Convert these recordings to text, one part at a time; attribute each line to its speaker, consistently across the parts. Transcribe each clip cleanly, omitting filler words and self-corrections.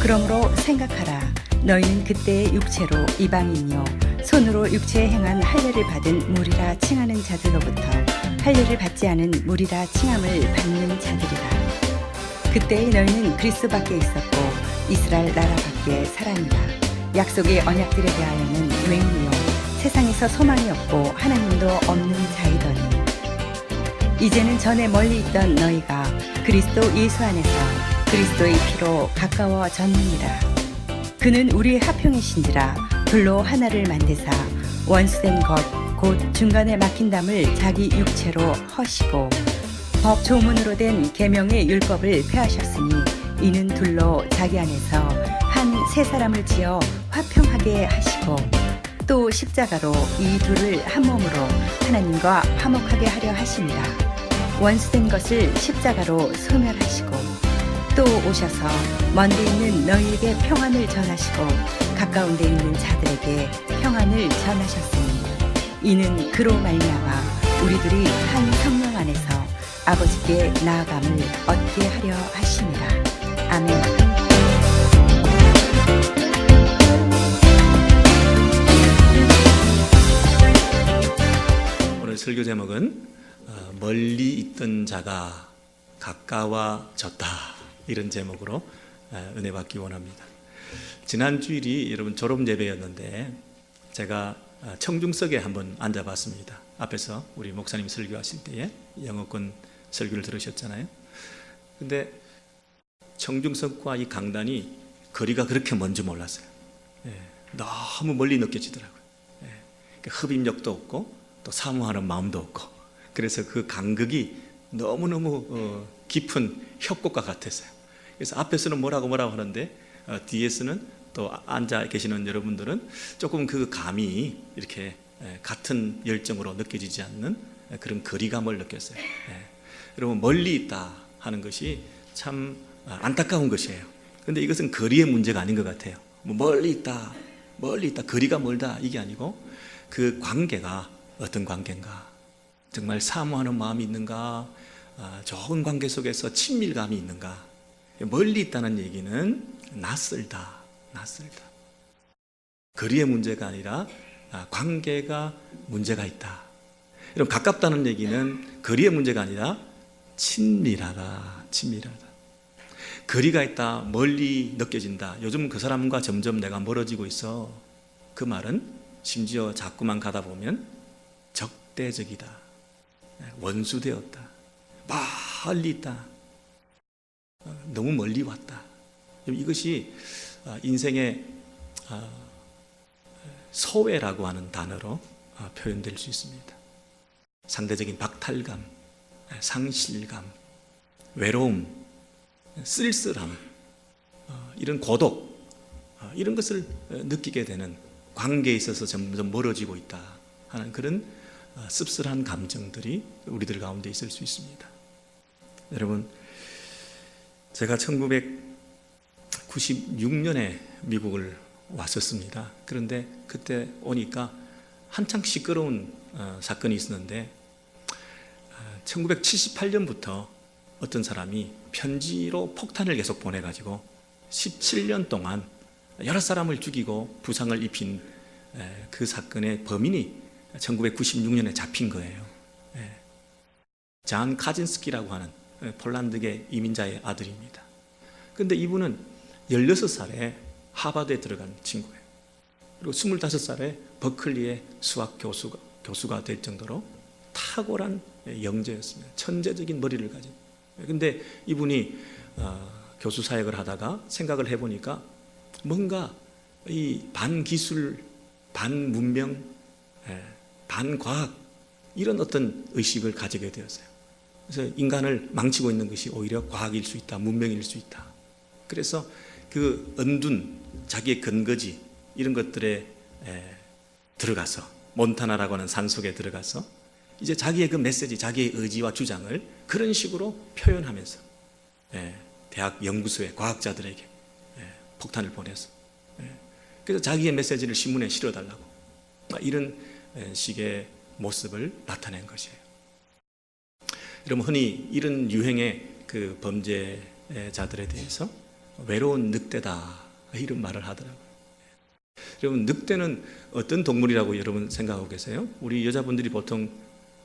Speaker 1: 그러므로 생각하라. 너희는 그때의 육체로 이방인이요 손으로 육체에 행한 할례를 받은 무리라 칭하는 자들로부터 할례를 받지 않은 무리라 칭함을 받는 자들이라. 그때의 너희는 그리스도 밖에 있었고 이스라엘 나라 밖에 살아니라. 약속의 언약들에 대하여는 외인이요 세상에서 소망이 없고 하나님도 없는 자이더니 이제는 전에 멀리 있던 너희가 그리스도 예수 안에서 그리스도의 피로 가까워졌느니라. 그는 우리의 화평이신지라 불로 하나를 만드사 원수된 것 곧 중간에 막힌 담을 자기 육체로 허시고 법 조문으로 된 계명의 율법을 폐하셨으니 이는 둘로 자기 안에서 한 세 사람을 지어 화평하게 하시고 또 십자가로 이 둘을 한 몸으로 하나님과 화목하게 하려 하십니다. 원수된 것을 십자가로 소멸하시고 또 오셔서 먼데 있는 너희에게 평안을 전하시고 가까운 데 있는 자들에게 평안을 전하셨으니 이는 그로 말미암아 우리들이 한 성령 안에서 아버지께 나아감을 얻게 하려 하심이라. 아멘.
Speaker 2: 오늘 설교 제목은 멀리 있던 자가 가까워졌다, 이런 제목으로 은혜 받기 원합니다. 지난 주일이 여러분 졸업 예배였는데 제가 청중석에 한번 앉아봤습니다. 앞에서 우리 목사님 설교하실 때에 영어권 설교를 들으셨잖아요. 근데 청중석과 이 강단이 거리가 그렇게 먼 줄 몰랐어요. 너무 멀리 느껴지더라고요. 흡입력도 없고 또 사모하는 마음도 없고, 그래서 그 간극이 너무너무 깊은 협곡과 같았어요. 그래서 앞에서는 뭐라고 하는데 뒤에서는 또 앉아 계시는 여러분들은 조금 그 감이 이렇게 같은 열정으로 느껴지지 않는 그런 거리감을 느꼈어요. 여러분, 멀리 있다 하는 것이 참 안타까운 것이에요. 그런데 이것은 거리의 문제가 아닌 것 같아요. 멀리 있다, 거리가 멀다, 이게 아니고 그 관계가 어떤 관계인가, 정말 사모하는 마음이 있는가, 좋은 관계 속에서 친밀감이 있는가. 멀리 있다는 얘기는 낯설다. 거리의 문제가 아니라 관계가 문제가 있다. 여러분, 가깝다는 얘기는 거리의 문제가 아니라 친밀하다. 거리가 있다, 멀리 느껴진다, 요즘 그 사람과 점점 내가 멀어지고 있어, 그 말은 심지어 자꾸만 가다 보면 적대적이다, 원수되었다, 멀리 있다, 너무 멀리 왔다. 이것이 인생의 소외라고 하는 단어로 표현될 수 있습니다. 상대적인 박탈감, 상실감, 외로움, 쓸쓸함, 이런 고독, 이런 것을 느끼게 되는, 관계에 있어서 점점 멀어지고 있다 하는 그런 씁쓸한 감정들이 우리들 가운데 있을 수 있습니다. 여러분, 제가 1996년에 미국을 왔었습니다. 그런데 그때 오니까 한창 시끄러운 사건이 있었는데 1978년부터 어떤 사람이 편지로 폭탄을 계속 보내가지고 17년 동안 여러 사람을 죽이고 부상을 입힌 그 사건의 범인이 1996년에 잡힌 거예요. 잔 카진스키라고 하는 폴란드계 이민자의 아들입니다. 그런데 이분은 16살에 하버드에 들어간 친구예요. 그리고 25살에 버클리의 수학 교수가 될 정도로 탁월한 영재였습니다. 천재적인 머리를 가진. 그런데 이분이 교수 사역을 하다가 생각을 해보니까 뭔가 이 반기술, 반문명, 반과학, 이런 어떤 의식을 가지게 되었어요. 그래서 인간을 망치고 있는 것이 오히려 과학일 수 있다, 문명일 수 있다. 그래서 그 은둔, 자기의 근거지, 이런 것들에 들어가서, 몬타나라고 하는 산속에 들어가서 이제 자기의 그 메시지, 자기의 의지와 주장을 그런 식으로 표현하면서 대학 연구소의 과학자들에게 폭탄을 보내서, 그래서 자기의 메시지를 신문에 실어달라고, 이런 식의 모습을 나타낸 것이에요. 여러분, 흔히 이런 유행의 그 범죄자들에 대해서 외로운 늑대다 이런 말을 하더라고요. 여러분, 늑대는 어떤 동물이라고 여러분 생각하고 계세요? 우리 여자분들이 보통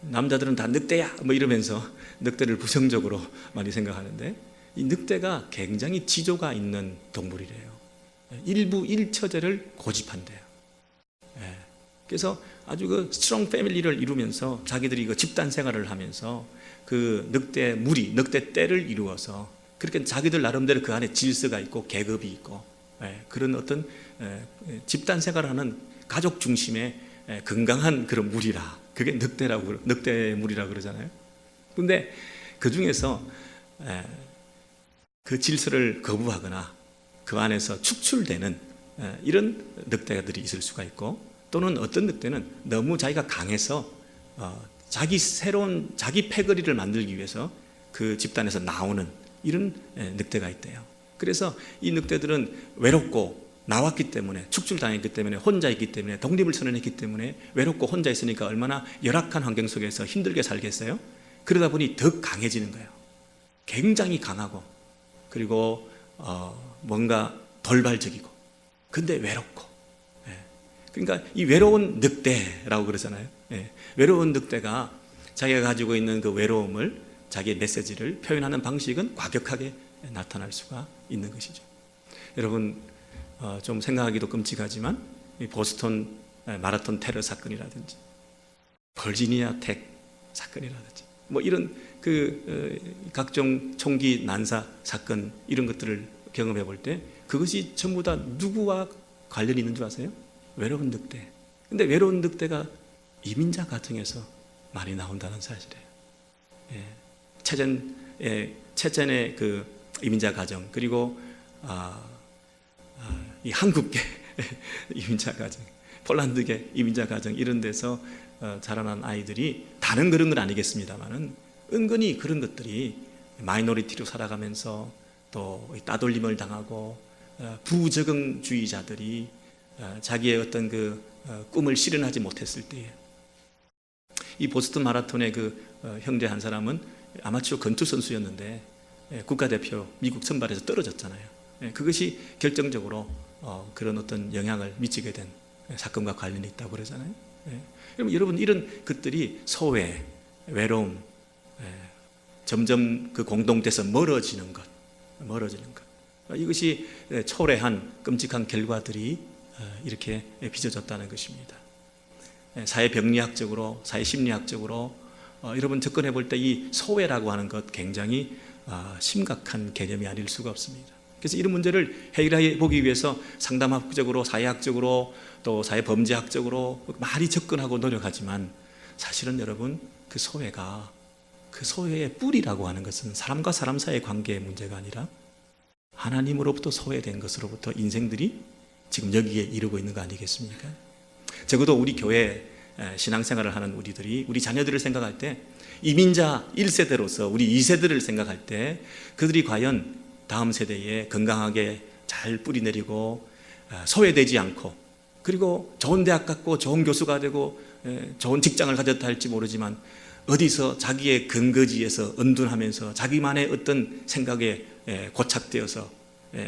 Speaker 2: 남자들은 다 늑대야 뭐 이러면서 늑대를 부정적으로 많이 생각하는데, 이 늑대가 굉장히 지조가 있는 동물이래요. 일부 일처제를 고집한대요. 그래서 아주 그 스트롱 패밀리를 이루면서 자기들이 그 집단 생활을 하면서 그 늑대 무리, 늑대 떼를 이루어서 그렇게 자기들 나름대로 그 안에 질서가 있고 계급이 있고 그런 어떤 집단 생활하는 가족 중심의 건강한 그런 무리라. 그게 늑대 무리라고 그러잖아요. 근데 그 중에서 그 질서를 거부하거나 그 안에서 축출되는 이런 늑대들이 있을 수가 있고, 또는 어떤 늑대는 너무 자기가 강해서 자기 패거리를 만들기 위해서 그 집단에서 나오는 이런 늑대가 있대요. 그래서 이 늑대들은 외롭고 나왔기 때문에, 축출당했기 때문에, 혼자 있기 때문에, 독립을 선언했기 때문에 외롭고 혼자 있으니까 얼마나 열악한 환경 속에서 힘들게 살겠어요? 그러다 보니 더 강해지는 거예요. 굉장히 강하고, 그리고 뭔가 돌발적이고, 근데 외롭고. 그러니까 이 외로운 늑대라고 그러잖아요. 외로운 늑대가 자기가 가지고 있는 그 외로움을, 자기의 메시지를 표현하는 방식은 과격하게 나타날 수가 있는 것이죠. 여러분, 좀 생각하기도 끔찍하지만 이 보스턴 마라톤 테러 사건이라든지 버지니아 텍 사건이라든지 뭐 이런 각종 총기 난사 사건, 이런 것들을 경험해 볼 때 그것이 전부 다 누구와 관련이 있는 줄 아세요? 외로운 늑대. 근데 외로운 늑대가 이민자 가정에서 많이 나온다는 사실이에요. 체젠의 그 이민자 가정, 그리고 이 한국계 이민자 가정, 폴란드계 이민자 가정, 이런 데서 자라난 아이들이 다른 그런 건 아니겠습니다만은 은근히 그런 것들이 마이너리티로 살아가면서 또 따돌림을 당하고 부적응주의자들이 자기의 어떤 그 꿈을 실현하지 못했을 때에, 이 보스턴 마라톤의 그 형제 한 사람은 아마추어 권투 선수였는데 국가대표 미국 선발에서 떨어졌잖아요. 그것이 결정적으로 그런 어떤 영향을 미치게 된 사건과 관련이 있다고 그러잖아요. 여러분, 이런 것들이 소외, 외로움, 점점 그 공동체에서 멀어지는 것, 이것이 초래한 끔찍한 결과들이 이렇게 빚어졌다는 것입니다. 사회병리학적으로, 사회심리학적으로 여러분 접근해 볼 때 이 소외라고 하는 것 굉장히 심각한 개념이 아닐 수가 없습니다. 그래서 이런 문제를 해결해 보기 위해서 상담학적으로, 사회학적으로, 또 사회범죄학적으로 많이 접근하고 노력하지만, 사실은 여러분, 그 소외의 뿌리라고 하는 것은 사람과 사람 사이의 관계의 문제가 아니라 하나님으로부터 소외된 것으로부터 인생들이 지금 여기에 이르고 있는 거 아니겠습니까? 적어도 우리 교회 신앙생활을 하는 우리 자녀들을 생각할 때, 이민자 1세대로서 우리 2세대를 생각할 때 그들이 과연 다음 세대에 건강하게 잘 뿌리내리고 소외되지 않고, 그리고 좋은 대학 갔고 좋은 교수가 되고 좋은 직장을 가졌다 할지 모르지만 어디서 자기의 근거지에서 은둔하면서 자기만의 어떤 생각에 고착되어서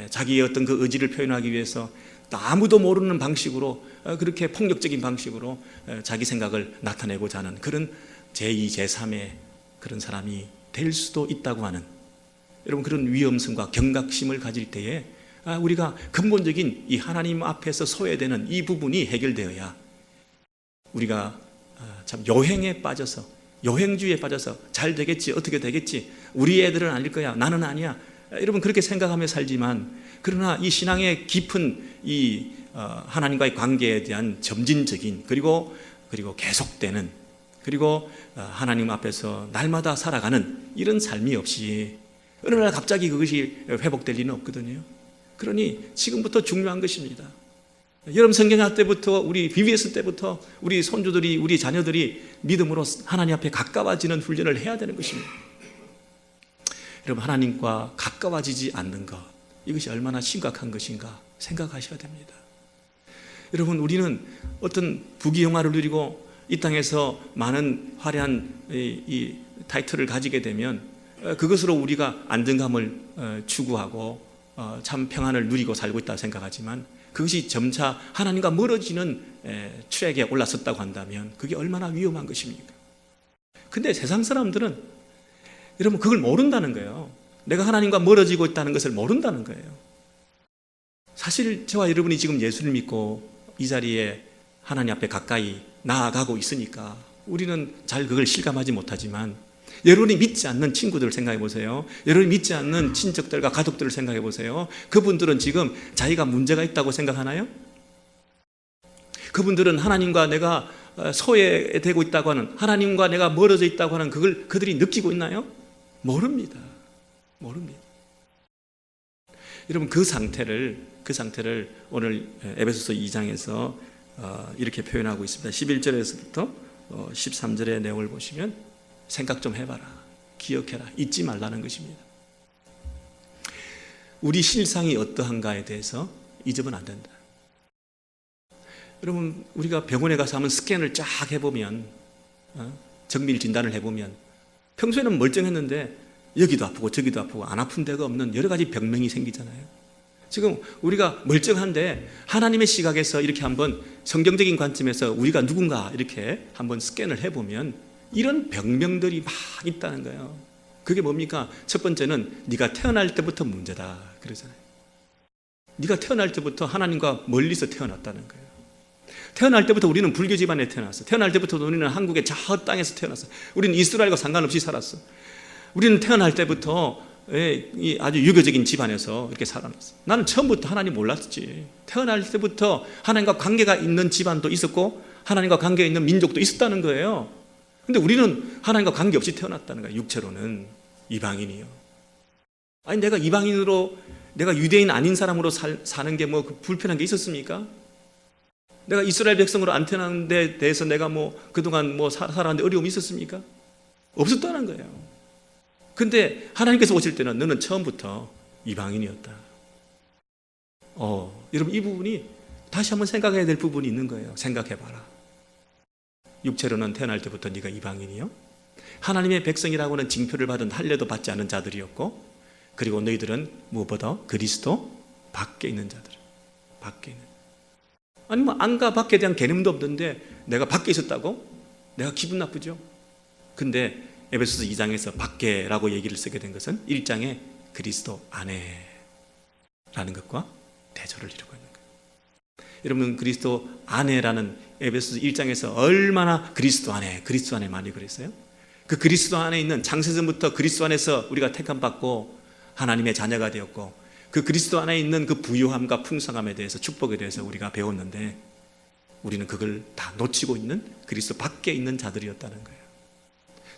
Speaker 2: 자기의 어떤 그 의지를 표현하기 위해서 또 아무도 모르는 방식으로, 그렇게 폭력적인 방식으로 자기 생각을 나타내고자 하는 그런 제2, 제3의 그런 사람이 될 수도 있다고 하는, 여러분, 그런 위험성과 경각심을 가질 때에 우리가 근본적인 이 하나님 앞에서 소외되는 이 부분이 해결되어야 우리가 참 여행에 빠져서, 여행주의에 빠져서 잘 되겠지, 어떻게 되겠지, 우리 애들은 아닐 거야, 나는 아니야, 여러분 그렇게 생각하며 살지만, 그러나 이 신앙의 깊은 이 하나님과의 관계에 대한 점진적인, 그리고 계속되는, 그리고 하나님 앞에서 날마다 살아가는 이런 삶이 없이 어느 날 갑자기 그것이 회복될 리는 없거든요. 그러니 지금부터 중요한 것입니다. 여러분, 성경학 때부터, 우리 BBS 때부터 우리 손주들이, 우리 자녀들이 믿음으로 하나님 앞에 가까워지는 훈련을 해야 되는 것입니다. 여러분, 하나님과 가까워지지 않는 것, 이것이 얼마나 심각한 것인가 생각하셔야 됩니다. 여러분, 우리는 어떤 부귀영화를 누리고 이 땅에서 많은 화려한 이 타이틀을 가지게 되면 그것으로 우리가 안정감을 추구하고 참 평안을 누리고 살고 있다고 생각하지만 그것이 점차 하나님과 멀어지는 트랙에 올라섰다고 한다면 그게 얼마나 위험한 것입니까? 근데 세상 사람들은 여러분 그걸 모른다는 거예요. 내가 하나님과 멀어지고 있다는 것을 모른다는 거예요. 사실 저와 여러분이 지금 예수를 믿고 이 자리에 하나님 앞에 가까이 나아가고 있으니까 우리는 잘 그걸 실감하지 못하지만 여러분이 믿지 않는 친구들을 생각해 보세요. 여러분이 믿지 않는 친척들과 가족들을 생각해 보세요. 그분들은 지금 자기가 문제가 있다고 생각하나요? 그분들은 하나님과 내가 소외되고 있다고 하는, 하나님과 내가 멀어져 있다고 하는 그걸 그들이 느끼고 있나요? 모릅니다. 여러분 그 상태를 오늘 에베소서 2장에서 이렇게 표현하고 있습니다. 11절에서부터 13절의 내용을 보시면 생각 좀 해봐라, 기억해라, 잊지 말라는 것입니다. 우리 실상이 어떠한가에 대해서 잊으면 안 된다. 여러분 우리가 병원에 가서 한번 스캔을 쫙 해보면 정밀 진단을 해보면 평소에는 멀쩡했는데 여기도 아프고 저기도 아프고 안 아픈 데가 없는 여러 가지 병명이 생기잖아요. 지금 우리가 멀쩡한데 하나님의 시각에서 이렇게 한번 성경적인 관점에서 우리가 누군가 이렇게 한번 스캔을 해보면 이런 병명들이 막 있다는 거예요. 그게 뭡니까? 첫 번째는 네가 태어날 때부터 문제다 그러잖아요. 네가 태어날 때부터 하나님과 멀리서 태어났다는 거예요. 태어날 때부터 우리는 불교 집안에 태어났어. 태어날 때부터 우리는 한국의 저 땅에서 태어났어. 우리는 이스라엘과 상관없이 살았어. 우리는 태어날 때부터 아주 유교적인 집안에서 이렇게 살아났어. 나는 처음부터 하나님 몰랐지. 태어날 때부터 하나님과 관계가 있는 집안도 있었고 하나님과 관계가 있는 민족도 있었다는 거예요. 근데 우리는 하나님과 관계없이 태어났다는 거예요. 육체로는 이방인이요. 아니 내가 이방인으로, 내가 유대인 아닌 사람으로 사는 게 뭐 불편한 게 있었습니까? 내가 이스라엘 백성으로 안 태어난 데 대해서 내가 뭐 그동안 뭐 살아왔는데 어려움이 있었습니까? 없었다는 거예요. 근데 하나님께서 오실 때는 너는 처음부터 이방인이었다. 여러분 이 부분이 다시 한번 생각해야 될 부분이 있는 거예요. 생각해봐라. 육체로는 태어날 때부터 네가 이방인이요. 하나님의 백성이라고는 징표를 받은 할례도 받지 않은 자들이었고, 그리고 너희들은 무엇보다 그리스도 밖에 있는 자들. 밖에 있는. 아니 뭐 안과 밖에 대한 개념도 없는데 내가 밖에 있었다고? 내가 기분 나쁘죠. 근데 에베소서 2장에서 밖에라고 얘기를 쓰게 된 것은 1장에 그리스도 안에라는 것과 대조를 이루고 있는 거예요. 여러분 그리스도 안에라는 에베소서 1장에서 얼마나 그리스도 안에 많이 그랬어요? 그 그리스도 안에 있는 창세전부터 그리스도 안에서 우리가 택함 받고 하나님의 자녀가 되었고 그 그리스도 안에 있는 그 부유함과 풍성함에 대해서 축복에 대해서 우리가 배웠는데 우리는 그걸 다 놓치고 있는 그리스도 밖에 있는 자들이었다는 거예요.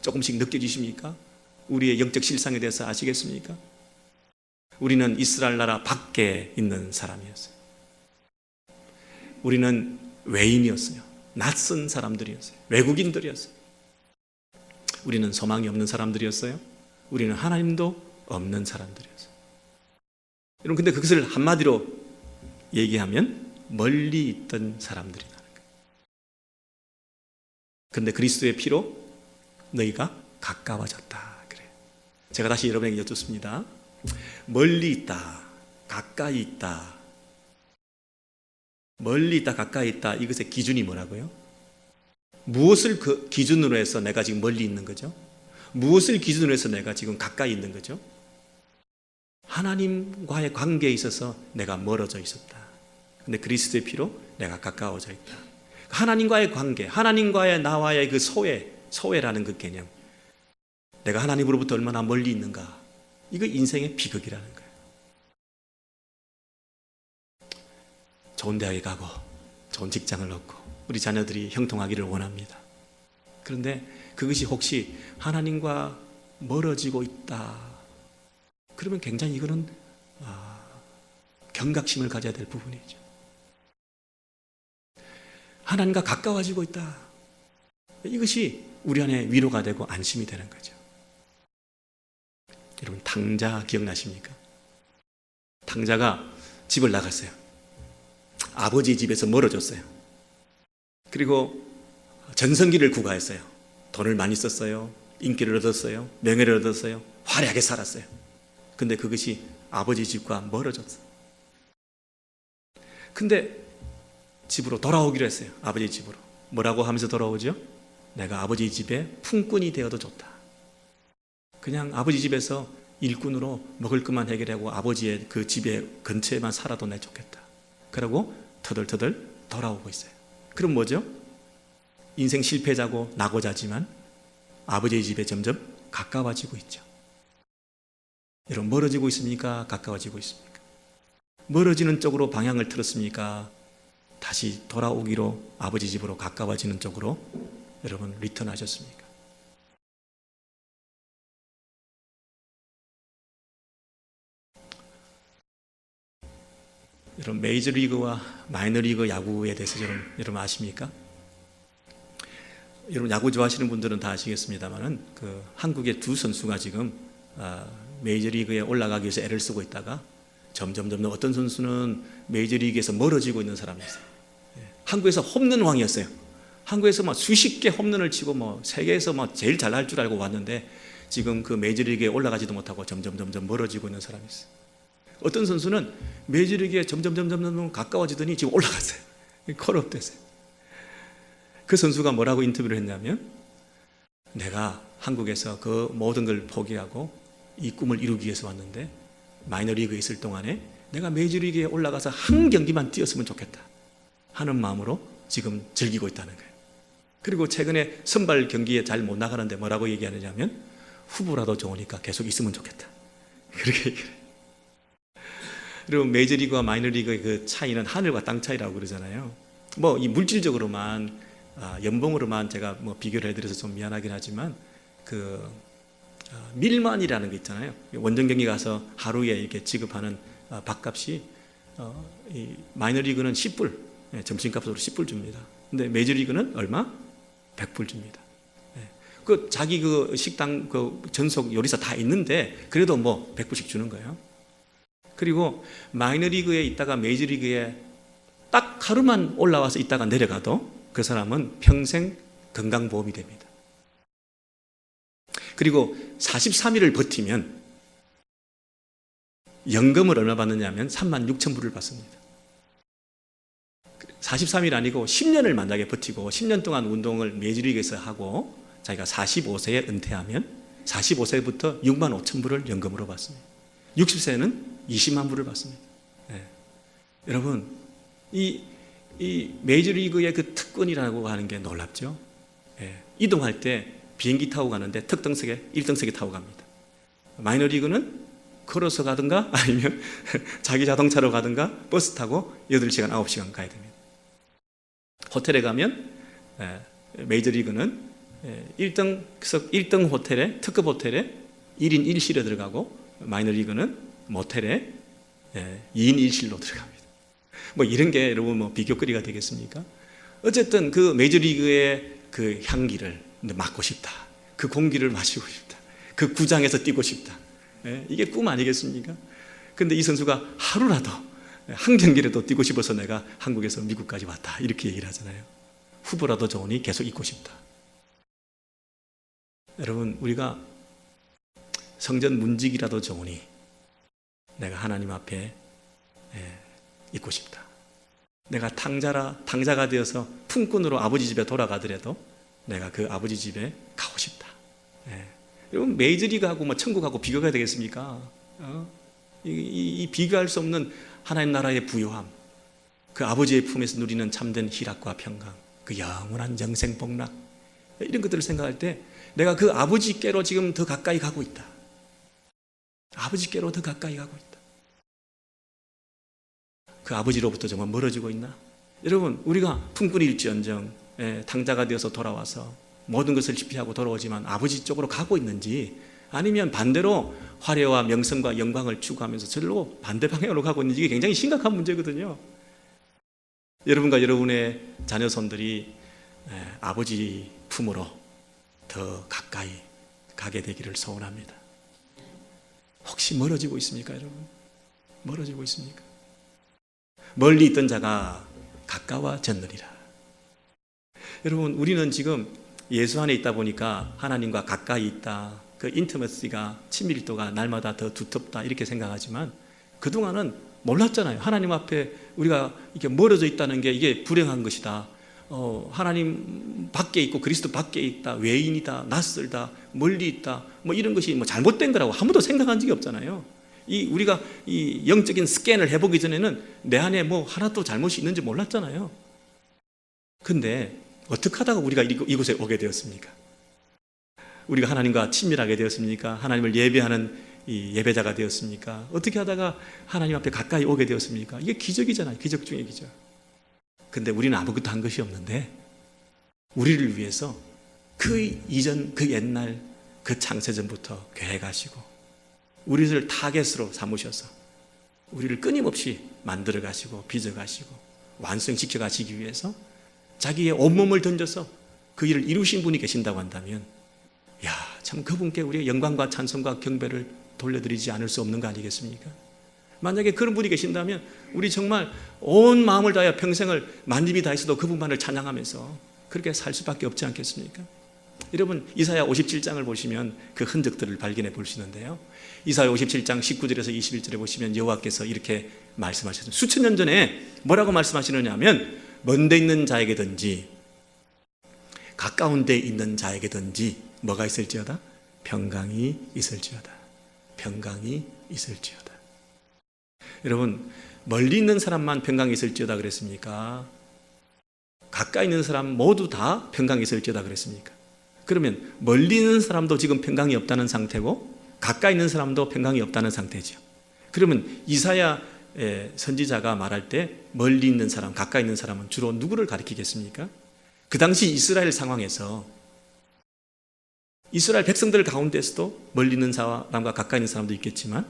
Speaker 2: 조금씩 느껴지십니까? 우리의 영적 실상에 대해서 아시겠습니까? 우리는 이스라엘 나라 밖에 있는 사람이었어요. 우리는 외인이었어요. 낯선 사람들이었어요. 외국인들이었어요. 우리는 소망이 없는 사람들이었어요. 우리는 하나님도 없는 사람들이었어요. 여러분 근데 그것을 한마디로 얘기하면 멀리 있던 사람들이라는 거예요. 그런데 그리스도의 피로 너희가 가까워졌다 그래요. 제가 다시 여러분에게 여쭙습니다. 멀리 있다, 가까이 있다, 멀리 있다, 가까이 있다, 이것의 기준이 뭐라고요? 무엇을 그 기준으로 해서 내가 지금 멀리 있는 거죠? 무엇을 기준으로 해서 내가 지금 가까이 있는 거죠? 하나님과의 관계에 있어서 내가 멀어져 있었다. 근데 그리스도의 피로 내가 가까워져 있다. 하나님과의 관계, 하나님과의 나와의 그 소외라는 그 개념, 내가 하나님으로부터 얼마나 멀리 있는가, 이거 인생의 비극이라는 거예요. 좋은 대학에 가고 좋은 직장을 얻고 우리 자녀들이 형통하기를 원합니다. 그런데 그것이 혹시 하나님과 멀어지고 있다, 그러면 굉장히 이거는 경각심을 가져야 될 부분이죠. 하나님과 가까워지고 있다, 이것이 우리 안에 위로가 되고 안심이 되는 거죠. 여러분 탕자 기억나십니까? 탕자가 집을 나갔어요. 아버지 집에서 멀어졌어요. 그리고 전성기를 구가했어요. 돈을 많이 썼어요. 인기를 얻었어요. 명예를 얻었어요. 화려하게 살았어요. 근데 그것이 아버지 집과 멀어졌어. 근데 집으로 돌아오기로 했어요. 아버지 집으로. 뭐라고 하면서 돌아오죠? 내가 아버지 집에 품꾼이 되어도 좋다. 그냥 아버지 집에서 일꾼으로 먹을 것만 해결하고 아버지의 그 집에 근처에만 살아도 내 좋겠다. 그러고 터덜터덜 돌아오고 있어요. 그럼 뭐죠? 인생 실패자고 낙오자지만 아버지의 집에 점점 가까워지고 있죠. 여러분, 멀어지고 있습니까? 가까워지고 있습니까? 멀어지는 쪽으로 방향을 틀었습니까? 다시 돌아오기로 아버지 집으로 가까워지는 쪽으로 여러분 리턴하셨습니까? 여러분, 메이저리그와 마이너리그 야구에 대해서 여러분 아십니까? 여러분, 야구 좋아하시는 분들은 다 아시겠습니다만은 그 한국의 두 선수가 지금 메이저리그에 올라가기 위해서 애를 쓰고 있다가 점점 어떤 선수는 메이저리그에서 멀어지고 있는 사람이 있어요. 한국에서 홈런 왕이었어요. 한국에서 막 수십 개 홈런을 치고 뭐 세계에서 막 제일 잘할 줄 알고 왔는데 지금 그 메이저리그에 올라가지도 못하고 점점 멀어지고 있는 사람이 있어요. 어떤 선수는 메이저리그에 점점 가까워지더니 지금 올라갔어요. 콜업 됐어요. 그 선수가 뭐라고 인터뷰를 했냐면, 내가 한국에서 그 모든 걸 포기하고 이 꿈을 이루기 위해서 왔는데 마이너리그에 있을 동안에 내가 메이저리그에 올라가서 한 경기만 뛰었으면 좋겠다 하는 마음으로 지금 즐기고 있다는 거예요. 그리고 최근에 선발 경기에 잘 못 나가는데 뭐라고 얘기하느냐면, 후보라도 좋으니까 계속 있으면 좋겠다, 그렇게 얘기해요. 여러분, 메이저리그와 마이너리그의 그 차이는 하늘과 땅 차이라고 그러잖아요. 뭐 이 물질적으로만 연봉으로만 제가 뭐 비교를 해드려서 좀 미안하긴 하지만 그 밀만이라는 게 있잖아요. 원정 경기 가서 하루에 이렇게 지급하는 밥값이 이 마이너리그는 10불, 점심값으로 10불 줍니다. 근데 메이저리그는 얼마? 100불 줍니다. 그 자기 그 식당 그 전속 요리사 다 있는데 그래도 뭐 100불씩 주는 거예요. 그리고 마이너리그에 있다가 메이저리그에 딱 하루만 올라와서 있다가 내려가도 그 사람은 평생 건강보험이 됩니다. 그리고 43일을 버티면 연금을 얼마 받느냐면 36,000불을 받습니다. 43일 아니고 10년을 만약에 버티고 10년 동안 운동을 메이저리그에서 하고 자기가 45세에 은퇴하면 45세부터 65,000불을 연금으로 받습니다. 60세는 20만 불을 받습니다. 여러분, 이 메이저리그의 그 특권이라고 하는 게 놀랍죠. 이동할 때 비행기 타고 가는데 특등석에 1등석에 타고 갑니다. 마이너리그는 걸어서 가든가 아니면 자기 자동차로 가든가 버스 타고 8시간 9시간 가야 됩니다. 호텔에 가면 메이저리그는 1등 호텔에, 특급 호텔에 1인 1실에 들어가고 마이너리그는 모텔에 2인 1실로 들어갑니다. 뭐 이런 게 여러분 뭐 비교거리가 되겠습니까? 어쨌든 그 메이저리그의 그 향기를 맡고 싶다, 그 공기를 마시고 싶다, 그 구장에서 뛰고 싶다, 이게 꿈 아니겠습니까? 근데 이 선수가 하루라도 한 경기라도 뛰고 싶어서 내가 한국에서 미국까지 왔다, 이렇게 얘기를 하잖아요. 후보라도 좋으니 계속 있고 싶다. 여러분, 우리가 성전 문직이라도 좋으니 내가 하나님 앞에 있고 싶다. 내가 탕자가 되어서 품꾼으로 아버지 집에 돌아가더라도 내가 그 아버지 집에 가고 싶다. 여러분, 메이저리그하고 뭐 천국하고 비교가 되겠습니까? 이 비교할 수 없는 하나님 나라의 부요함, 그 아버지의 품에서 누리는 참된 희락과 평강, 그 영원한 영생 복락, 이런 것들을 생각할 때 내가 그 아버지께로 지금 더 가까이 가고 있다. 아버지께로 더 가까이 가고 있다. 그 아버지로부터 정말 멀어지고 있나? 여러분, 우리가 품꾼일지언정 탕자가 되어서 돌아와서 모든 것을 집필하고 돌아오지만 아버지 쪽으로 가고 있는지, 아니면 반대로 화려와 명성과 영광을 추구하면서 절로 반대 방향으로 가고 있는지, 이게 굉장히 심각한 문제거든요. 여러분과 여러분의 자녀손들이 아버지 품으로 더 가까이 가게 되기를 소원합니다. 혹시 멀어지고 있습니까, 여러분? 멀어지고 있습니까? 멀리 있던 자가 가까워졌느니라. 여러분, 우리는 지금 예수 안에 있다 보니까 하나님과 가까이 있다, 그 인티머시가, 친밀도가 날마다 더 두텁다, 이렇게 생각하지만 그동안은 몰랐잖아요. 하나님 앞에 우리가 이렇게 멀어져 있다는 게 이게 불행한 것이다. 하나님 밖에 있고 그리스도 밖에 있다. 외인이다. 낯설다. 멀리 있다. 뭐 이런 것이 뭐 잘못된 거라고 아무도 생각한 적이 없잖아요. 우리가 이 영적인 스캔을 해보기 전에는 내 안에 뭐 하나도 잘못이 있는지 몰랐잖아요. 근데 어떻게 하다가 우리가 이곳에 오게 되었습니까? 우리가 하나님과 친밀하게 되었습니까? 하나님을 예배하는 이 예배자가 되었습니까? 어떻게 하다가 하나님 앞에 가까이 오게 되었습니까? 이게 기적이잖아요. 기적 중의 기적. 근데 우리는 아무것도 한 것이 없는데 우리를 위해서 그 이전, 그 옛날, 그 창세전부터 계획하시고 우리를 타겟으로 삼으셔서 우리를 끊임없이 만들어 가시고 빚어 가시고 완성시켜 가시기 위해서 자기의 온몸을 던져서 그 일을 이루신 분이 계신다고 한다면 참 그분께 우리의 영광과 찬송과 경배를 돌려드리지 않을 수 없는 거 아니겠습니까? 만약에 그런 분이 계신다면 우리 정말 온 마음을 다하여 평생을 만집이 다해서도 그분만을 찬양하면서 그렇게 살 수밖에 없지 않겠습니까? 여러분 이사야 57장을 보시면 그 흔적들을 발견해 볼 수 있는데요. 이사야 57장 19절에서 21절에 보시면 여호와께서 이렇게 말씀하셨습니다. 수천 년 전에 뭐라고 말씀하시느냐 하면 먼 데 있는 자에게든지 가까운 데 있는 자에게든지 뭐가 있을지어다? 평강이 있을지어다. 평강이 있을지어다. 여러분 멀리 있는 사람만 평강이 있을지어다 그랬습니까? 가까이 있는 사람 모두 다 평강이 있을지어다 그랬습니까? 그러면 멀리 있는 사람도 지금 평강이 없다는 상태고 가까이 있는 사람도 평강이 없다는 상태죠. 그러면 이사야 선지자가 말할 때 멀리 있는 사람, 가까이 있는 사람은 주로 누구를 가리키겠습니까? 그 당시 이스라엘 상황에서 이스라엘 백성들 가운데서도 멀리 있는 사람과 가까이 있는 사람도 있겠지만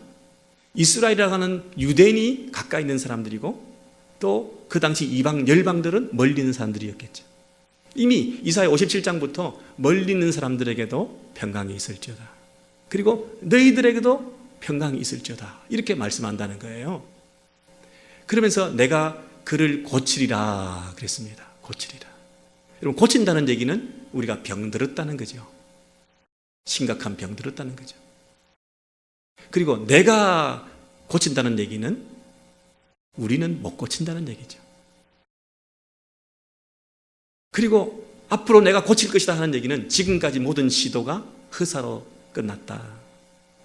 Speaker 2: 이스라엘이라고 하는 유대인이 가까이 있는 사람들이고 또 그 당시 이방 열방들은 멀리 있는 사람들이었겠죠. 이미 이사야 57장부터 멀리 있는 사람들에게도 평강이 있을지어다. 그리고 너희들에게도 평강이 있을지어다. 이렇게 말씀한다는 거예요. 그러면서 내가 그를 고치리라 그랬습니다. 고치리라. 여러분 고친다는 얘기는 우리가 병들었다는 거죠. 심각한 병들었다는 거죠. 그리고 내가 고친다는 얘기는 우리는 못 고친다는 얘기죠. 그리고 앞으로 내가 고칠 것이다 하는 얘기는 지금까지 모든 시도가 허사로 끝났다.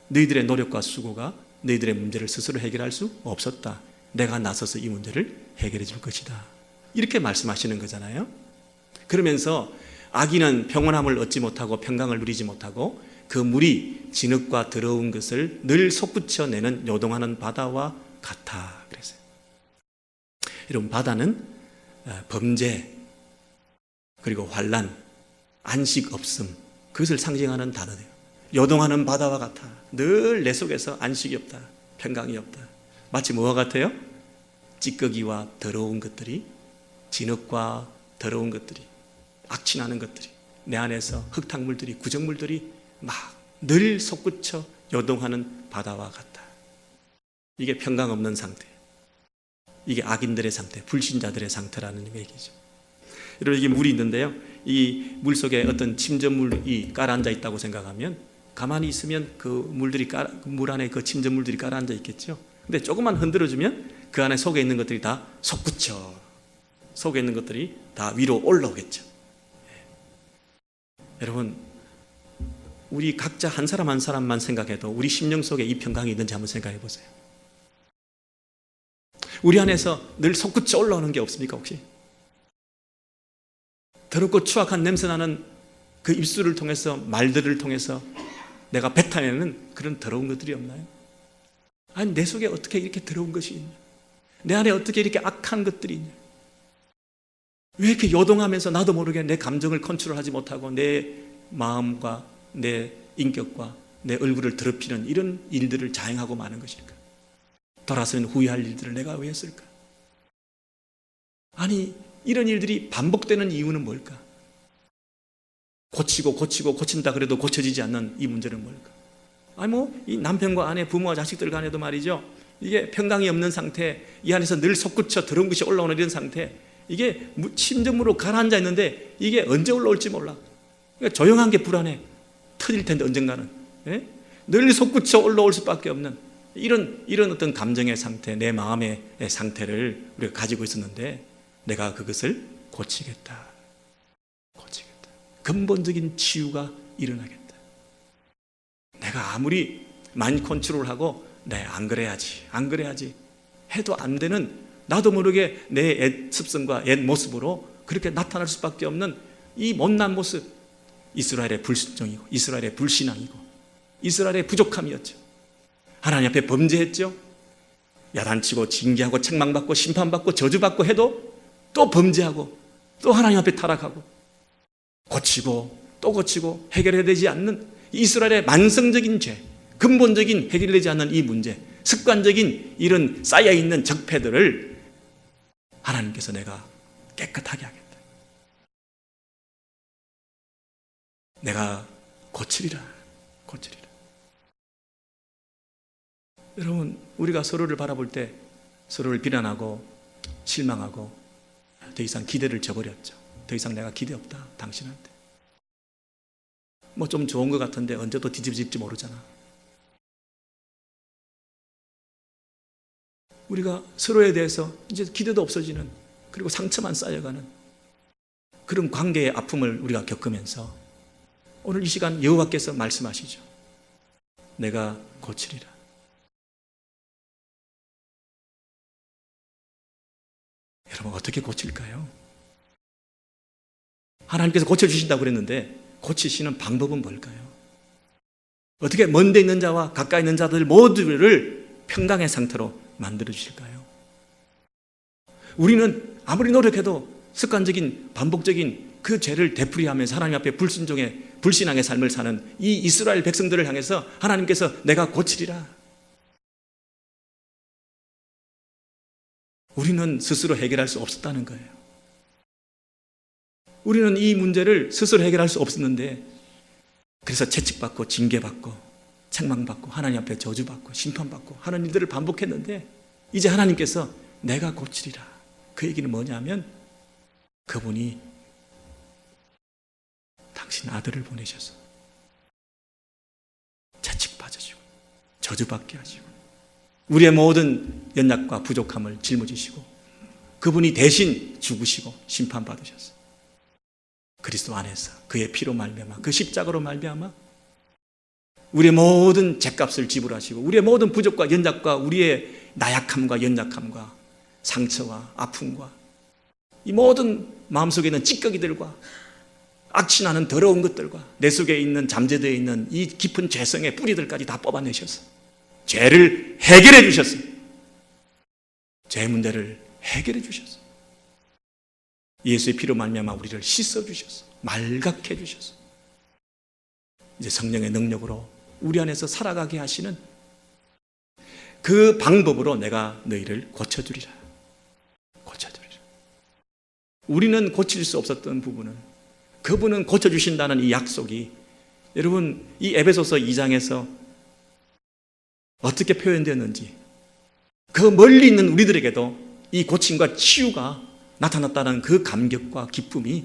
Speaker 2: 너희들의 노력과 수고가 너희들의 문제를 스스로 해결할 수 없었다. 내가 나서서 이 문제를 해결해 줄 것이다. 이렇게 말씀하시는 거잖아요. 그러면서 악인은 평온함을 얻지 못하고 평강을 누리지 못하고 그 물이 진흙과 더러운 것을 늘 솟구쳐내는 요동하는 바다와 같아 그랬어요. 여러분 바다는 범죄 그리고 환난, 안식 없음 그것을 상징하는 단어예요. 요동하는 바다와 같아. 늘 내 속에서 안식이 없다. 평강이 없다. 마치 뭐와 같아요? 찌꺼기와 더러운 것들이 진흙과 더러운 것들이 악취나는 것들이 내 안에서 흙탕물들이 구정물들이 막 늘 솟구쳐 요동하는 바다와 같다. 이게 평강 없는 상태. 이게 악인들의 상태, 불신자들의 상태라는 얘기죠. 여러분 이게 물이 있는데요. 이 물 속에 어떤 침전물이 깔아앉아 있다고 생각하면 가만히 있으면 그 물 안에 그 침전물들이 깔아앉아 있겠죠. 근데 조금만 흔들어주면 그 안에 속에 있는 것들이 다 솟구쳐 속에 있는 것들이 다 위로 올라오겠죠. 여러분 우리 각자 한 사람 한 사람만 생각해도 우리 심령 속에 이 평강이 있는지 한번 생각해 보세요. 우리 안에서 늘 솟구쳐 올라오는 게 없습니까 혹시? 더럽고 추악한 냄새나는 그 입술을 통해서 말들을 통해서 내가 뱉어내는 그런 더러운 것들이 없나요? 아니 내 속에 어떻게 이렇게 더러운 것이 있냐? 내 안에 어떻게 이렇게 악한 것들이 있냐? 왜 이렇게 요동하면서 나도 모르게 내 감정을 컨트롤하지 못하고 내 마음과 내 인격과 내 얼굴을 더럽히는 이런 일들을 자행하고 마는 것일까? 돌아서면 후회할 일들을 내가 왜 했을까? 아니 이런 일들이 반복되는 이유는 뭘까? 고친다 그래도 고쳐지지 않는 이 문제는 뭘까? 아니 이 남편과 아내, 부모와 자식들 간에도 말이죠. 이게 평강이 없는 상태, 이 안에서 늘 솟구쳐 더러운 것이 올라오는 이런 상태, 이게 침전물로 가라앉아 있는데 이게 언제 올라올지 몰라. 그러니까 조용한 게 불안해. 터질 텐데 언젠가는. 늘 솟구쳐 올라올 수밖에 없는 이런 어떤 감정의 상태, 내 마음의 상태를 우리가 가지고 있었는데 내가 그것을 고치겠다. 근본적인 치유가 일어나겠다. 내가 아무리 마인드 컨트롤하고 안 그래야지 해도 안 되는, 나도 모르게 내 옛 습성과 옛 모습으로 그렇게 나타날 수밖에 없는 이 못난 모습, 이스라엘의 불순종이고 이스라엘의 불신앙이고 이스라엘의 부족함이었죠. 하나님 앞에 범죄했죠. 야단치고 징계하고 책망받고 심판받고 저주받고 해도 또 범죄하고 또 하나님 앞에 타락하고 고치고 또 고치고 해결해야 되지 않는 이스라엘의 만성적인 죄, 근본적인 해결되지 않는 이 문제, 습관적인 이런 쌓여있는 적폐들을 하나님께서 내가 깨끗하게 하겠다. 내가 고치리라. 여러분, 우리가 서로를 바라볼 때 서로를 비난하고 실망하고 더 이상 기대를 저버렸죠. 더 이상 내가 기대 없다, 당신한테. 뭐 좀 좋은 것 같은데 언제 또 뒤집어질지 모르잖아. 우리가 서로에 대해서 이제 기대도 없어지는, 그리고 상처만 쌓여가는 그런 관계의 아픔을 우리가 겪으면서 오늘 이 시간 여호와께서 말씀하시죠. 내가 고치리라. 여러분, 어떻게 고칠까요? 하나님께서 고쳐주신다고 그랬는데 고치시는 방법은 뭘까요? 어떻게 먼데 있는 자와 가까이 있는 자들 모두를 평강의 상태로 만들어 주실까요? 우리는 아무리 노력해도 습관적인 반복적인 그 죄를 되풀이하면서 하나님 앞에 불순종의 불신앙의 삶을 사는 이 이스라엘 백성들을 향해서 하나님께서 내가 고치리라. 우리는 스스로 해결할 수 없었다는 거예요. 우리는 이 문제를 스스로 해결할 수 없었는데, 그래서 채찍받고 징계받고 책망받고 하나님 앞에 저주받고 심판받고 하는 일들을 반복했는데, 이제 하나님께서 내가 고치리라. 그 얘기는 뭐냐면 그분이 당신 아들을 보내셔서 채찍받으시고 저주받게 하시고 우리의 모든 연약과 부족함을 짊어지시고 그분이 대신 죽으시고 심판받으셨어요. 그리스도 안에서 그의 피로 말미암아, 그 십자가로 말미암아 우리의 모든 죄값을 지불하시고 우리의 모든 부족과 연약과 우리의 나약함과 연약함과 상처와 아픔과 이 모든 마음속에 있는 찌꺼기들과 악취나는 더러운 것들과 내 속에 있는 잠재되어 있는 이 깊은 죄성의 뿌리들까지 다 뽑아내셔서 죄를 해결해 주셨어요. 죄 문제를 해결해 주셨어요. 예수의 피로 말미암아 우리를 씻어 주셨어요. 말갛게 해 주셨어요. 이제 성령의 능력으로 우리 안에서 살아가게 하시는 그 방법으로 내가 너희를 고쳐주리라. 우리는 고칠 수 없었던 부분은 그분은 고쳐주신다는 이 약속이, 여러분, 이 에베소서 2장에서 어떻게 표현되었는지, 그 멀리 있는 우리들에게도 이 고침과 치유가 나타났다는 그 감격과 기쁨이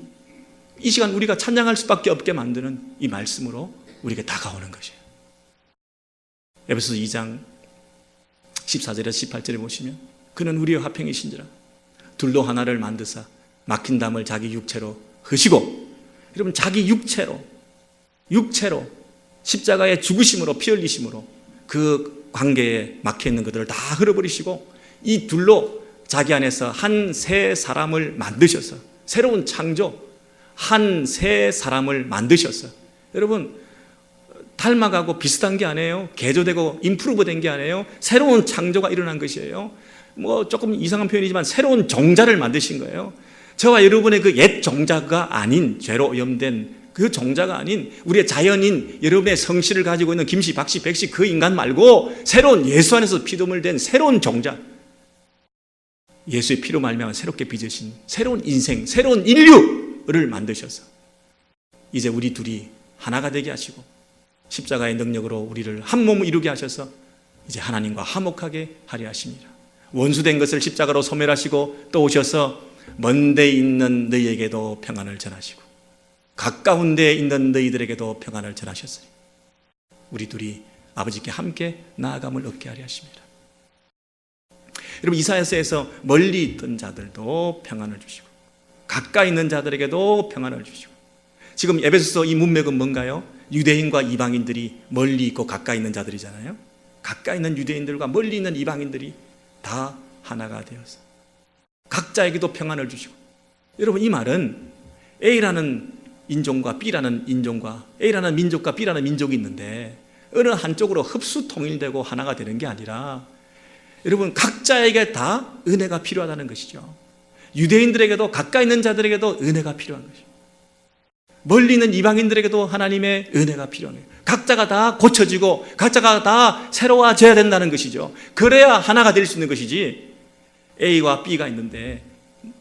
Speaker 2: 이 시간 우리가 찬양할 수밖에 없게 만드는 이 말씀으로 우리에게 다가오는 것이에요. 에베소서 2장 14절에서 18절에 보시면 그는 우리의 화평이신지라 둘로 하나를 만드사 막힌 담을 자기 육체로 h으시고, 여러분, 자기 육체로 십자가의 죽으심으로 피 흘리심으로 그 관계에 막혀있는 것들을 다 흘려버리시고 이 둘로 자기 안에서 한 새 사람을 만드셔서, 새로운 창조, 한 새 사람을 만드셔서, 여러분, 닮아가고 비슷한 게 아니에요. 개조되고 임프루브 된 게 아니에요. 새로운 창조가 일어난 것이에요. 뭐 조금 이상한 표현이지만 새로운 종자를 만드신 거예요. 저와 여러분의 그 옛 종자가 아닌, 죄로 오염된 그 종자가 아닌 우리의 자연인 여러분의 성실을 가지고 있는 김씨, 박씨, 백씨 그 인간 말고 새로운 예수 안에서 피조물 된 새로운 종자, 예수의 피로 말미암아 새롭게 빚으신 새로운 인생, 새로운 인류를 만드셔서 이제 우리 둘이 하나가 되게 하시고 십자가의 능력으로 우리를 한 몸을 이루게 하셔서 이제 하나님과 화목하게 하려 하십니다. 원수된 것을 십자가로 소멸하시고 또 오셔서 먼 데 있는 너희에게도 평안을 전하시고 가까운 데 있는 너희들에게도 평안을 전하셨으니 우리 둘이 아버지께 함께 나아감을 얻게 하려 하십니다. 여러분, 이사야서에서 멀리 있던 자들도 평안을 주시고 가까이 있는 자들에게도 평안을 주시고, 지금 에베소서 이 문맥은 뭔가요? 유대인과 이방인들이 멀리 있고 가까이 있는 자들이잖아요. 가까이 있는 유대인들과 멀리 있는 이방인들이 다 하나가 되어서 각자에게도 평안을 주시고, 여러분, 이 말은 A라는 인종과 B라는 인종과 A라는 민족과 B라는 민족이 있는데 어느 한쪽으로 흡수 통일되고 하나가 되는 게 아니라, 여러분, 각자에게 다 은혜가 필요하다는 것이죠. 유대인들에게도 가까이 있는 자들에게도 은혜가 필요한 것이죠. 멀리 있는 이방인들에게도 하나님의 은혜가 필요한 거예요. 각자가 다 고쳐지고 각자가 다 새로워져야 된다는 것이죠. 그래야 하나가 될 수 있는 것이지, A와 B가 있는데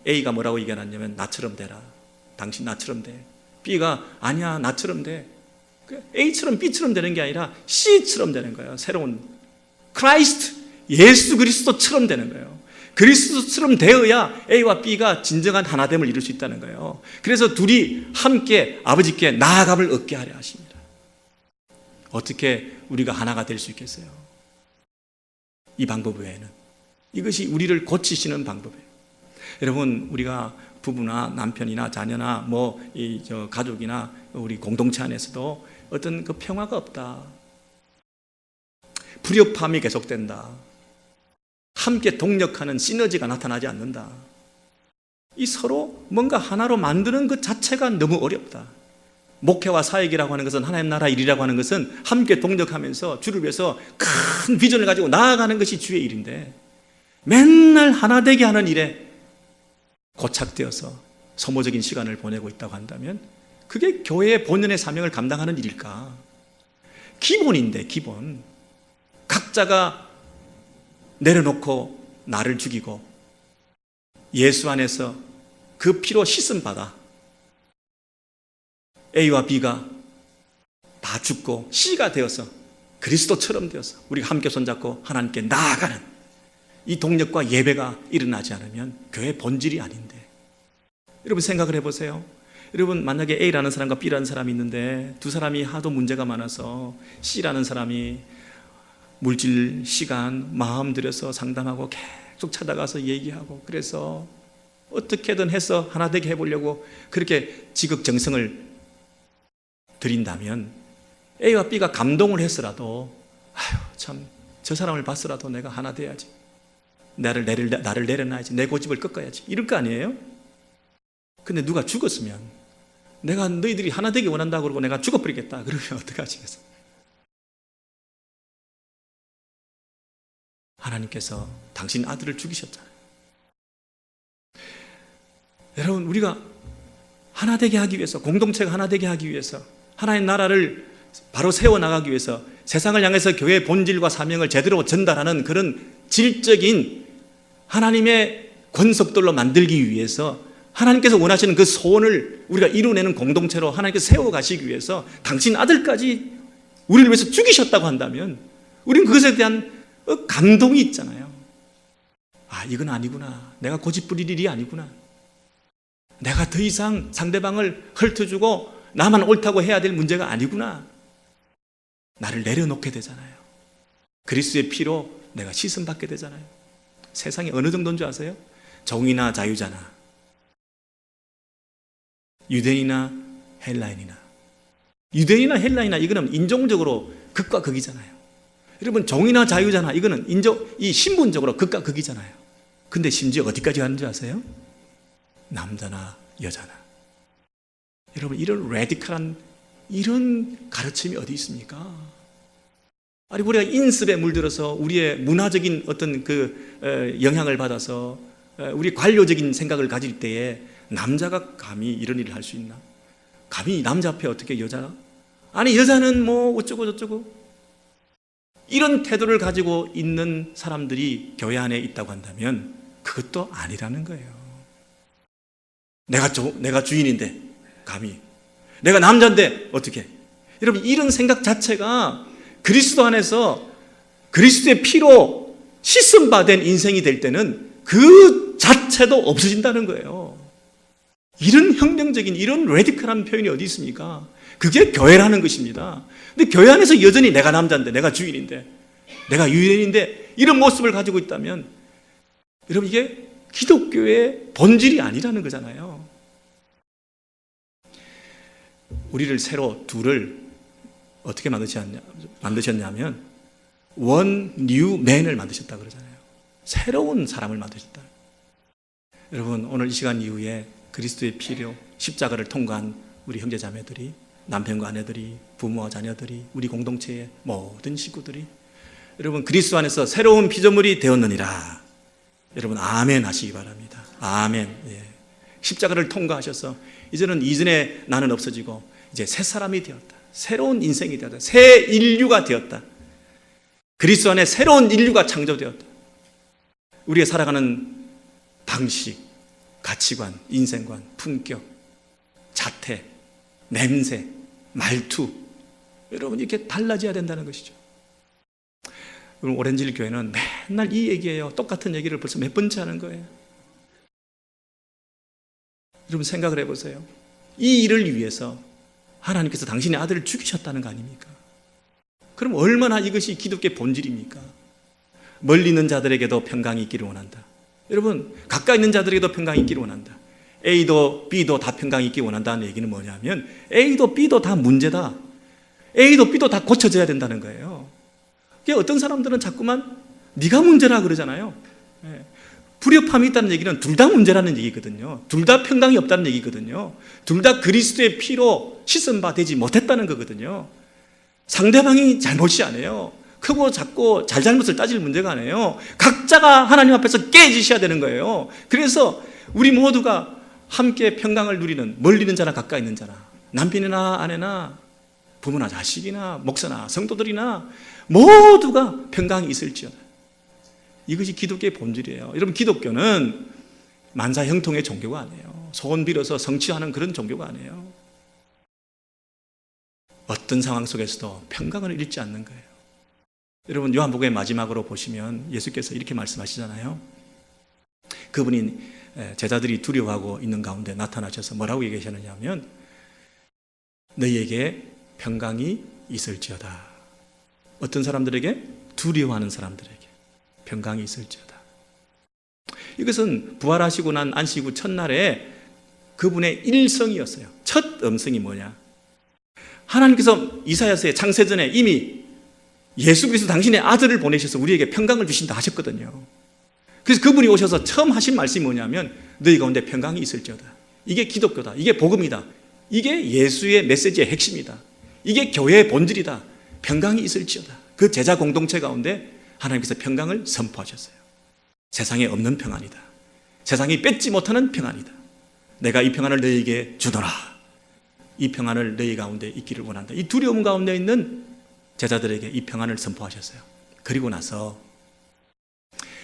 Speaker 2: A가 뭐라고 얘기하냐면 나처럼 되라. 당신 나처럼 돼. B가 아니야 나처럼 돼. A처럼 B처럼 되는 게 아니라 C처럼 되는 거예요. 새로운 크라이스트, 예수 그리스도처럼 되는 거예요. 그리스도처럼 되어야 A와 B가 진정한 하나됨을 이룰 수 있다는 거예요. 그래서 둘이 함께 아버지께 나아감을 얻게 하려 하십니다. 어떻게 우리가 하나가 될 수 있겠어요? 이 방법 외에는. 이것이 우리를 고치시는 방법이에요. 여러분, 우리가 부부나 남편이나 자녀나 가족이나 우리 공동체 안에서도 어떤 그 평화가 없다, 불협화음이 계속된다, 함께 동력하는 시너지가 나타나지 않는다, 이 서로 뭔가 하나로 만드는 것 자체가 너무 어렵다. 목회와 사역이라고 하는 것은, 하나님 나라 일이라고 하는 것은 함께 동력하면서 주를 위해서 큰 비전을 가지고 나아가는 것이 주의 일인데, 맨날 하나 되게 하는 일에 고착되어서 소모적인 시간을 보내고 있다고 한다면 그게 교회의 본연의 사명을 감당하는 일일까? 기본인데, 기본. 각자가 내려놓고 나를 죽이고 예수 안에서 그 피로 씻음 받아 A와 B가 다 죽고 C가 되어서 그리스도처럼 되어서 우리가 함께 손잡고 하나님께 나아가는 이 동력과 예배가 일어나지 않으면 교회의 본질이 아닌데, 여러분 생각을 해보세요. 여러분, 만약에 A라는 사람과 B라는 사람이 있는데 두 사람이 하도 문제가 많아서 C라는 사람이 물질, 시간, 마음 들여서 상담하고 계속 찾아가서 얘기하고, 그래서 어떻게든 해서 하나 되게 해보려고 그렇게 지극정성을 드린다면 A와 B가 감동을 했으라도, 아유 참, 저 사람을 봤으라도 내가 하나 돼야지, 나를 내려놔야지, 내 고집을 꺾어야지, 이럴 거 아니에요? 근데 누가 죽었으면, 내가 너희들이 하나 되기 원한다고 그러고 내가 죽어버리겠다 그러면 어떡하시겠어요? 하나님께서 당신 아들을 죽이셨잖아요. 여러분, 우리가 하나 되게 하기 위해서, 공동체가 하나 되게 하기 위해서, 하나의 나라를 바로 세워나가기 위해서, 세상을 향해서 교회의 본질과 사명을 제대로 전달하는 그런 질적인 하나님의 권속들로 만들기 위해서, 하나님께서 원하시는 그 소원을 우리가 이루어내는 공동체로 하나님께서 세워가시기 위해서 당신 아들까지 우리를 위해서 죽이셨다고 한다면 우리는 그것에 대한 감동이 있잖아요. 아, 이건 아니구나. 내가 고집 부릴 일이 아니구나. 내가 더 이상 상대방을 헐터주고 나만 옳다고 해야 될 문제가 아니구나. 나를 내려놓게 되잖아요. 그리스도의 피로 내가 씻음받게 되잖아요. 세상이 어느 정도인 줄 아세요? 종이나 자유자나, 유대인이나 헬라인이나, 유대인이나 헬라인이나 이거는 인종적으로 극과 극이잖아요. 여러분, 종이나 자유자나 이거는 이 신분적으로 극과 극이잖아요. 근데 심지어 어디까지 가는 줄 아세요? 남자나 여자나. 여러분, 이런 레디컬한 이런 가르침이 어디 있습니까? 아니, 우리가 인습에 물들어서 우리의 문화적인 어떤 영향을 받아서 우리 관료적인 생각을 가질 때에 남자가 감히 이런 일을 할 수 있나? 감히 남자 앞에 어떻게 여자? 아니, 여자는 뭐 어쩌고 저쩌고, 이런 태도를 가지고 있는 사람들이 교회 안에 있다고 한다면 그것도 아니라는 거예요. 내가 주인인데 감히, 내가 남자인데 어떻게? 여러분, 이런 생각 자체가 그리스도 안에서 그리스도의 피로 씻음받은 인생이 될 때는 그 자체도 없어진다는 거예요. 이런 혁명적인, 이런 레디컬한 표현이 어디 있습니까? 그게 교회라는 것입니다. 근데 교회 안에서 여전히 내가 남자인데, 내가 주인인데, 내가 유일인데 이런 모습을 가지고 있다면 여러분 이게 기독교의 본질이 아니라는 거잖아요. 우리를 새로 둘을 어떻게 만드셨냐면 원 뉴 맨을 만드셨다 그러잖아요. 새로운 사람을 만드셨다. 여러분 오늘 이 시간 이후에 그리스도의 피로 십자가를 통과한 우리 형제자매들이, 남편과 아내들이, 부모와 자녀들이, 우리 공동체의 모든 식구들이 여러분 그리스도 안에서 새로운 피조물이 되었느니라. 여러분 아멘 하시기 바랍니다. 아멘. 예. 십자가를 통과하셔서 이제는 이전에 나는 없어지고 이제 새 사람이 되었다. 새로운 인생이 되었다. 새 인류가 되었다. 그리스도 안에 새로운 인류가 창조되었다. 우리가 살아가는 방식, 가치관, 인생관, 품격, 자태, 냄새, 말투 여러분 이렇게 달라져야 된다는 것이죠. 여러분 오렌지힐 교회는 맨날 이 얘기예요. 똑같은 얘기를 벌써 몇 번째 하는 거예요. 여러분 생각을 해보세요. 이 일을 위해서 하나님께서 당신의 아들을 죽이셨다는 거 아닙니까? 그럼 얼마나 이것이 기독교의 본질입니까? 멀리 있는 자들에게도 평강이 있기를 원한다. 여러분 가까이 있는 자들에게도 평강이 있기를 원한다. A도 B도 다 평강이 있기를 원한다는 얘기는 뭐냐면 A도 B도 다 문제다. A도 B도 다 고쳐져야 된다는 거예요. 어떤 사람들은 자꾸만 네가 문제라 그러잖아요. 불협함이 있다는 얘기는 둘 다 문제라는 얘기거든요. 둘 다 평강이 없다는 얘기거든요. 둘 다 그리스도의 피로 씻은 바 되지 못했다는 거거든요. 상대방이 잘못이 아니에요. 크고 작고 잘잘못을 따질 문제가 아니에요. 각자가 하나님 앞에서 깨지셔야 되는 거예요. 그래서 우리 모두가 함께 평강을 누리는, 멀리 있는 자나 가까이 있는 자나, 남편이나 아내나 부모나 자식이나 목사나 성도들이나 모두가 평강이 있을지어다. 이것이 기독교의 본질이에요. 여러분 기독교는 만사형통의 종교가 아니에요. 소원 빌어서 성취하는 그런 종교가 아니에요. 어떤 상황 속에서도 평강을 잃지 않는 거예요. 여러분 요한복음의 마지막으로 보시면 예수께서 이렇게 말씀하시잖아요. 그분이 제자들이 두려워하고 있는 가운데 나타나셔서 뭐라고 얘기하셨느냐 하면 너희에게 평강이 있을지어다. 어떤 사람들에게? 두려워하는 사람들에게 평강이 있을지어다. 이것은 부활하시고 난 안식 후 첫날에 그분의 일성이었어요. 첫 음성이 뭐냐? 하나님께서 이사야서의 창세전에 이미 예수 그리스도 당신의 아들을 보내셔서 우리에게 평강을 주신다 하셨거든요. 그래서 그분이 오셔서 처음 하신 말씀이 뭐냐면 너희 가운데 평강이 있을지어다. 이게 기독교다. 이게 복음이다. 이게 예수의 메시지의 핵심이다. 이게 교회의 본질이다. 평강이 있을지어다. 그 제자 공동체 가운데 하나님께서 평강을 선포하셨어요. 세상에 없는 평안이다. 세상이 뺏지 못하는 평안이다. 내가 이 평안을 너희에게 주노라. 이 평안을 너희 가운데 있기를 원한다. 이 두려움 가운데 있는 제자들에게 이 평안을 선포하셨어요. 그리고 나서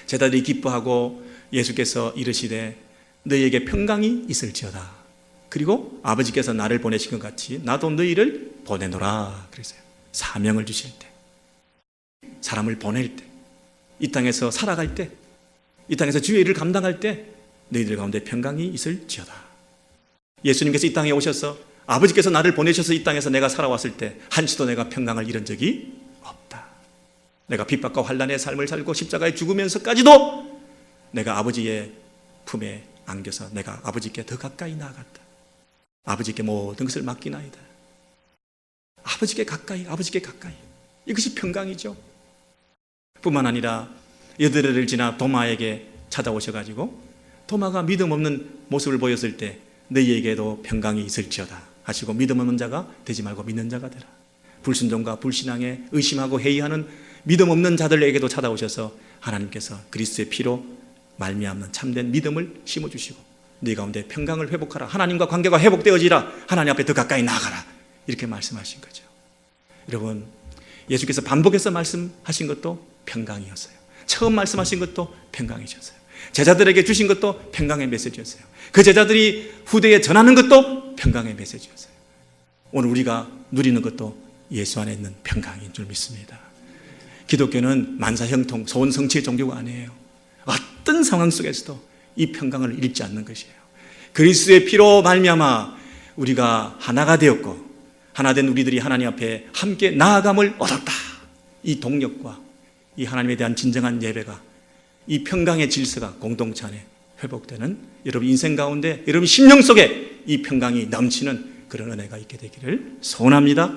Speaker 2: 제자들이 기뻐하고 예수께서 이르시되 너희에게 평강이 있을지어다. 그리고 아버지께서 나를 보내신 것 같이 나도 너희를 보내노라 그랬어요. 사명을 주실 때, 사람을 보낼 때, 이 땅에서 살아갈 때, 이 땅에서 주의 일을 감당할 때 너희들 가운데 평강이 있을지어다. 예수님께서 이 땅에 오셔서 아버지께서 나를 보내셔서 이 땅에서 내가 살아왔을 때 한시도 내가 평강을 잃은 적이 없다. 내가 핍박과 환난의 삶을 살고 십자가에 죽으면서까지도 내가 아버지의 품에 안겨서 내가 아버지께 더 가까이 나아갔다. 아버지께 모든 것을 맡기나이다. 아버지께 가까이, 아버지께 가까이. 이것이 평강이죠. 뿐만 아니라 여드레를 지나 도마에게 찾아오셔가지고 도마가 믿음 없는 모습을 보였을 때 너희에게도 평강이 있을지어다 하시고 믿음 없는 자가 되지 말고 믿는 자가 되라. 불순종과 불신앙에 의심하고 회의하는 믿음 없는 자들에게도 찾아오셔서 하나님께서 그리스도의 피로 말미암는 참된 믿음을 심어주시고 네 가운데 평강을 회복하라. 하나님과 관계가 회복되어지라. 하나님 앞에 더 가까이 나아가라. 이렇게 말씀하신 거죠. 여러분 예수께서 반복해서 말씀하신 것도 평강이었어요. 처음 말씀하신 것도 평강이셨어요. 제자들에게 주신 것도 평강의 메시지였어요. 그 제자들이 후대에 전하는 것도 평강의 메시지였어요. 오늘 우리가 누리는 것도 예수 안에 있는 평강인 줄 믿습니다. 기독교는 만사형통, 소원성취의 종교가 아니에요. 어떤 상황 속에서도 이 평강을 잃지 않는 것이에요. 그리스도의 피로 말미암아 우리가 하나가 되었고 하나된 우리들이 하나님 앞에 함께 나아감을 얻었다. 이 동력과 이 하나님에 대한 진정한 예배가, 이 평강의 질서가 공동체 안에 회복되는 여러분 인생 가운데, 여러분 심령 속에 이 평강이 넘치는 그런 은혜가 있게 되기를 소원합니다.